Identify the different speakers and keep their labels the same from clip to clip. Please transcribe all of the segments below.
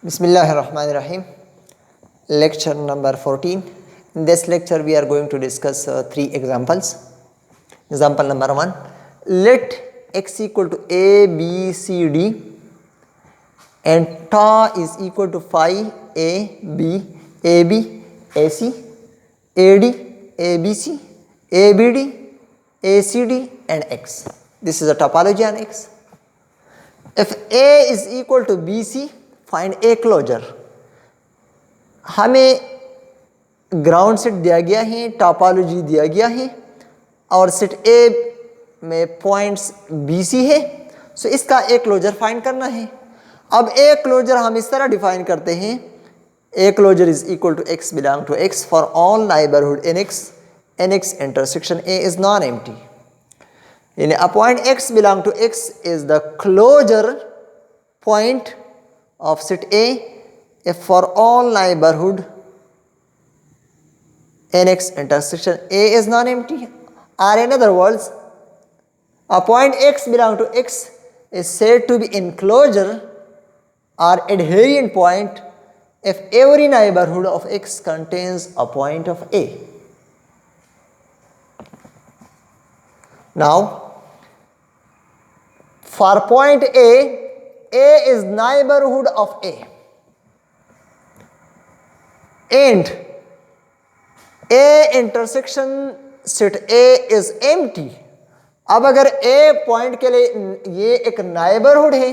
Speaker 1: Bismillahirrahmanirrahim. Lecture number 14. In this lecture we are going to discuss three examples. Example number 1. Let x equal to a, b, c, d and ta is equal to phi a, b, ab, ac, ad, abc, abd, acd and x. This is a topology on x. If a is equal to bc, find a closure. हमें ground set दिया गया है, topology दिया गया है और set ए में points B C है, सो इसका ए क्लोजर फाइंड करना है. अब ए क्लोजर हम इस तरह डिफाइन करते हैं, A closure is equal to X belong to X for all neighbourhood N X intersection A is non empty. यानी a point X belong to X is the closure point of set A if for all neighborhood nx intersection A is non-empty, or in other words, a point x belong to x is said to be in closure or adherent point if every neighborhood of x contains a point of A. Now, for point A is neighborhood of A and A intersection set A is empty. अब अगर A point के लिए ये एक neighbourhood है,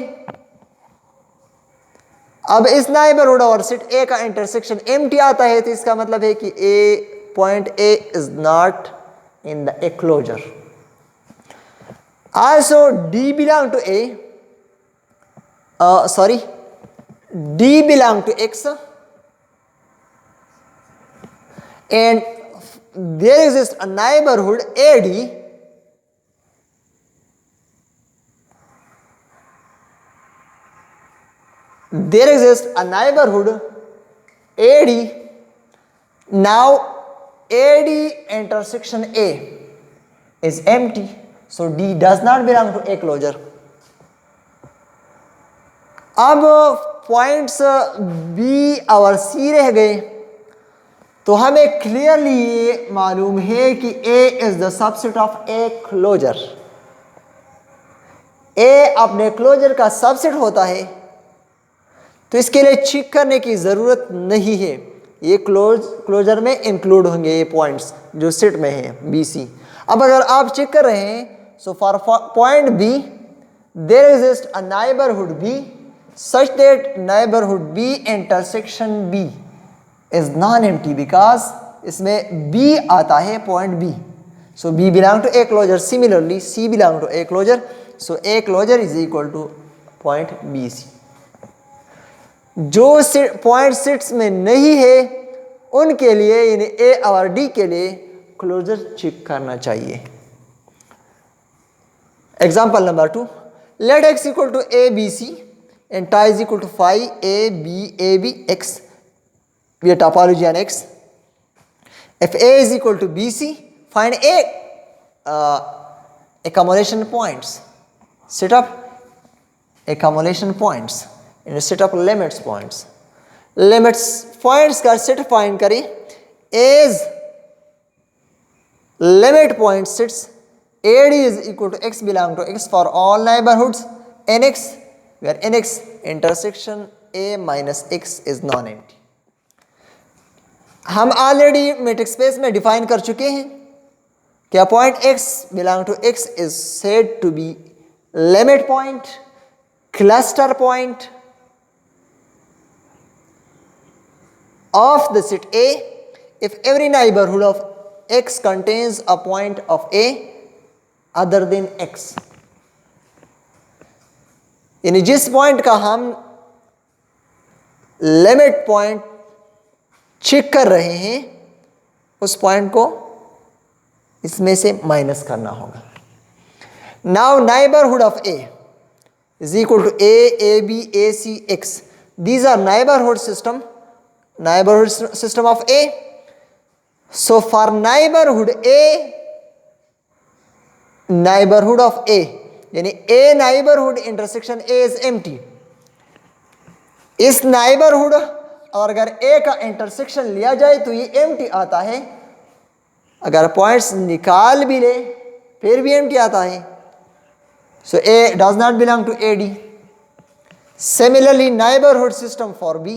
Speaker 1: अब इस neighbourhood और सेट A का इंटरसेक्शन एम्प्टी आता है, तो इसका मतलब है कि A point A is not in the A closure. Also D belong to A. D belong to x and there exists a neighborhood AD Now AD intersection A is empty, so D does not belong to A closure. अब points B और सी रह गए, तो हमें clearly ये मालूम है कि A is the subset of A closure. A अपने क्लोजर का सबसेट होता है, तो इसके लिए चेक करने की ज़रूरत नहीं है, ये क्लोजर में इंक्लूड होंगे ये पॉइंट्स जो सेट में है बी सी. अब अगर आप चेक कर रहे हैं, so for point B there exist a neighbourhood B such that neighborhood B intersection B is non-empty because इसमें B आता है point B, so B belong to A closure. Similarly C belong to A closure, so A closure is equal to point BC. जो point sets में नहीं है उनके लिए यानी A और D के लिए क्लोजर चेक करना चाहिए. Example number 2. लेट x equal to ABC and ta is equal to phi a b a b x. We are topology on x. If a is equal to bc, find accumulation points. Set up accumulation points and set up limits points. Limits points का set find करें. as limit point sets AD is equal to x belong to x for all neighborhoods nx where nx intersection A minus x is non-empty. हम already matrix space में define कर चुके हैं कि point x belong to x is said to be limit point, cluster point of the set A if every neighborhood of x contains a point of A other than x. यानी जिस point का हम limit point check कर रहे हैं उस point को इसमें से माइनस करना होगा. Now neighbourhood of A is equal to A B A C X. These are neighbourhood system of A. So for neighbourhood of A यानी A neighborhood intersection A is empty. इस neighbourhood और अगर ए का intersection लिया जाए तो ये empty आता है, अगर पॉइंट्स निकाल भी ले फिर भी एम्प्टी आता है। So A does not belong to A D. Similarly neighbourhood system for B,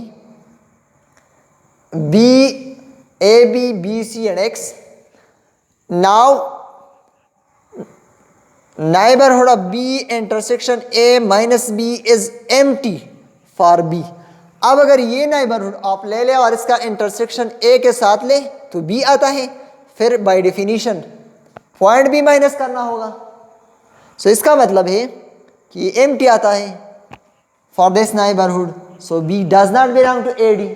Speaker 1: B A B B C and X. Now neighborhood of B intersection A minus B is empty for B। अब अगर ये neighbourhood आप ले ले और इसका intersection A के साथ ले तो B आता है, फिर by definition point B minus करना होगा। सो इसका मतलब है कि ये एम्प्टी आता है for this neighbourhood. So B does not belong to AD,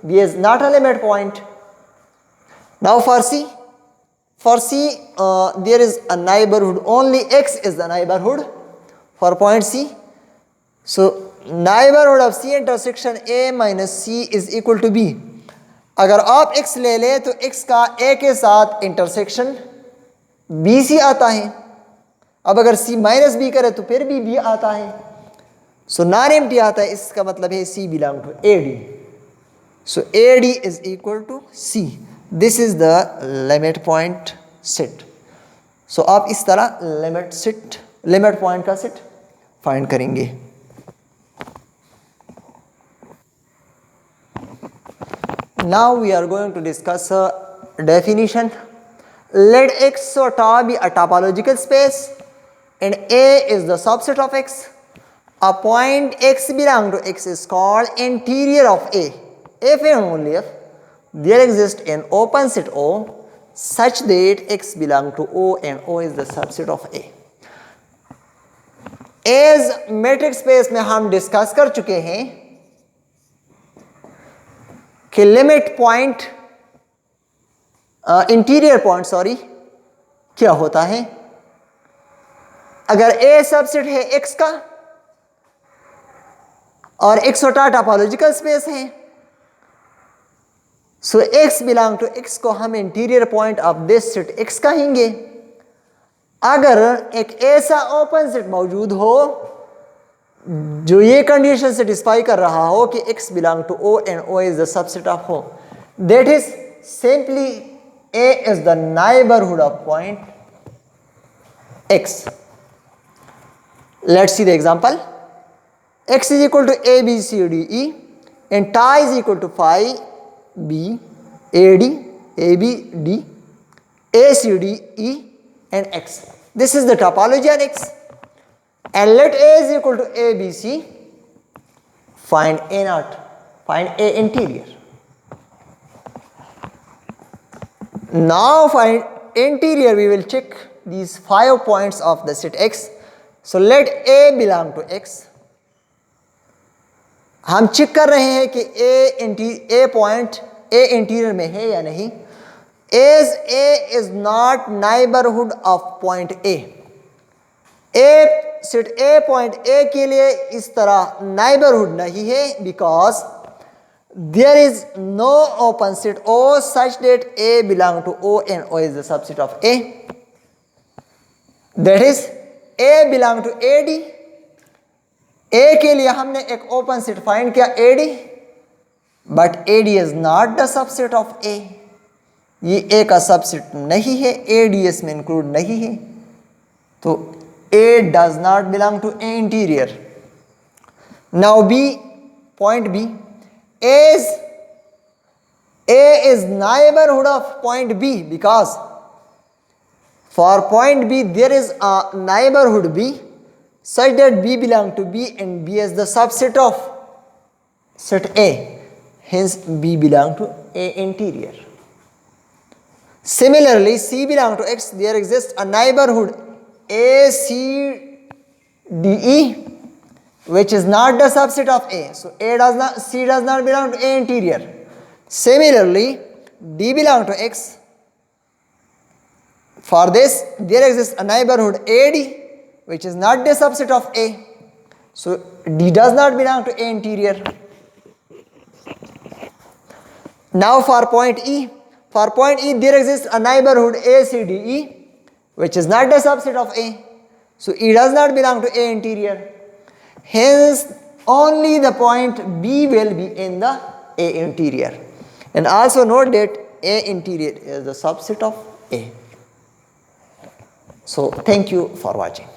Speaker 1: B is not a limit point। Now for C, for C there is a neighborhood, only X is the neighborhood for point C। So neighborhood of C intersection A minus C is equal to B। अगर आप X ले ले तो X का A के साथ intersection BC आता है। अब अगर C माइनस B करे तो फिर भी B आता है। सो नॉन एम्प्टी आता है, इसका मतलब है C belong to AD। So AD is equal to C। This is the limit point set. So आप इस तरह लिमिट पॉइंट का सेट फाइंड करेंगे। Now we are going to discuss definition. Let X or tau be a topological space and A is the subset of X. A point X belong to X is called interior of A if and only if there exists an open set O such that X belong to O and O is the subset of A। As matrix space में हम discuss कर चुके हैं कि limit point interior point क्या होता है। अगर A सबसेट है X का और X छोटा टोपोलॉजिकल स्पेस है, सो X बिलोंग टू X को हम interior point of this set X कहेंगे। अगर एक ऐसा ओपन सेट मौजूद हो जो ये कंडीशन सेटिस्फाई कर रहा हो कि X belong to O and O is the subset of O, that is simply A is the neighbourhood of point X। Let's see the example. X is equal to A B C D E and tau is equal to phi B AD AB D AC D E and X. This is the topology on X, and let A is equal to A B C. Find A naught, find A interior. Now find interior. We will check these 5 points of the set X. So let A belong to X. हम check कर रहे हैं कि A point A interior में है या नहीं। As A is not neighbourhood of point A। Set A point A के लिए इस तरह नाइबरहुड नहीं है, because there is no open set O such that A belong to O and O is the subset of A। That is A belong to AD। A के लिए हमने एक ओपन सेट फाइंड किया AD, but AD is not the subset of A। ये A का subset नहीं है, AD इसमें इंक्लूड नहीं है, तो A does not belong to A interior. Now B point B, A is neighborhood of point B because for point B there is a neighborhood B such that B belong to B and B is the subset of set A, hence B belong to A interior. Similarly, C belong to X, there exists a neighborhood ACDE which is not the subset of A, so C does not belong to A interior. Similarly, D belong to X, for this there exists a neighborhood AD which is not the subset of A, so D does not belong to A interior. Now for point E, there exists a neighborhood ACDE which is not the subset of A, so E does not belong to A interior. Hence only the point B will be in the A interior. And also note that A interior is the subset of A. So thank you for watching.